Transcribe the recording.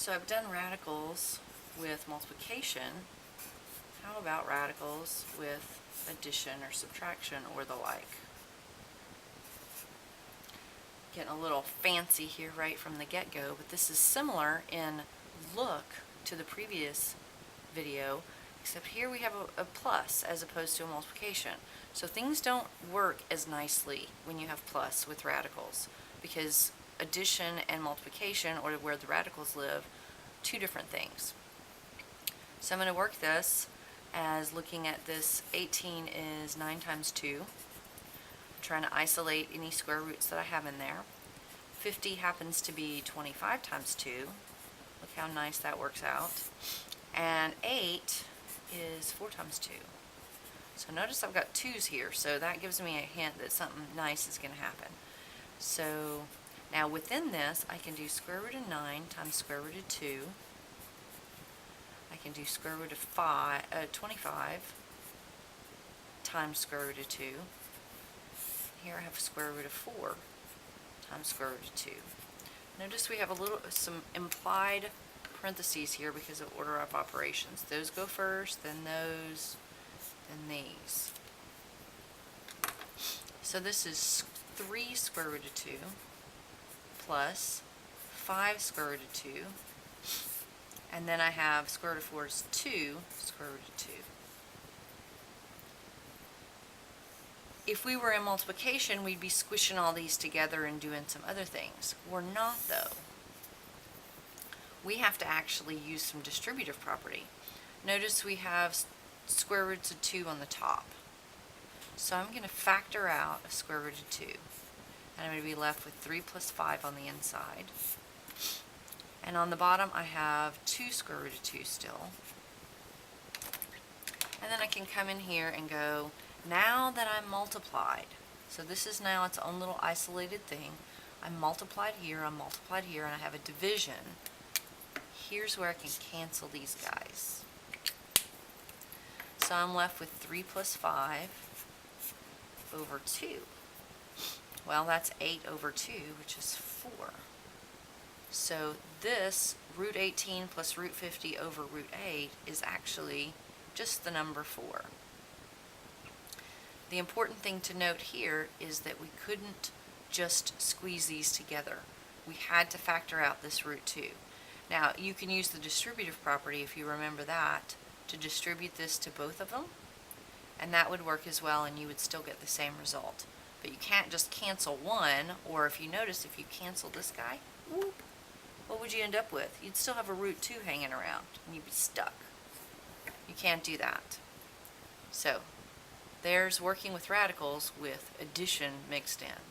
So I've done radicals with multiplication. How about radicals with addition or subtraction or the like? Getting a little fancy here right from the get-go, but this is similar in look to the previous video, except here we have a plus as opposed to a multiplication. So things don't work as nicely when you have plus with radicals, because addition and multiplication, or where the radicals live, two different things. So I'm going to work this as looking at this 18 is 9 times 2. I'm trying to isolate any square roots that I have in there. 50 happens to be 25 times 2. Look how nice that works out. And 8 is 4 times 2. So notice I've got 2's here, so that gives me a hint that something nice is going to happen. So now within this, I can do square root of 9 times square root of 2. I can do square root of 25 times square root of 2. Here I have square root of 4 times square root of 2. Notice we have some implied parentheses here because of order of operations. Those go first, then those, then these. So this is 3 square root of 2 plus 5 square root of 2, and then I have square root of 4 is 2 square root of 2. If we were in multiplication, we'd be squishing all these together and doing some other things. We're not, though. We have to actually use some distributive property. Notice we have square roots of 2 on the top. So I'm going to factor out a square root of 2. And I'm going to be left with 3 plus 5 on the inside. And on the bottom I have 2 square root of 2 still. And then I can come in here and go, now that I'm multiplied, so this is now its own little isolated thing. I'm multiplied here, and I have a division. Here's where I can cancel these guys. So I'm left with 3 plus 5 over 2. Well, that's 8 over 2, which is 4. So this root 18 plus root 50 over root 8 is actually just the number 4. The important thing to note here is that we couldn't just squeeze these together. We had to factor out this root 2. Now, you can use the distributive property, if you remember that, to distribute this to both of them, and that would work as well, and you would still get the same result. But you can't just cancel one, or if you notice, if you cancel this guy, whoop, what would you end up with? You'd still have a root 2 hanging around, and you'd be stuck. You can't do that. So, there's working with radicals with addition mixed in.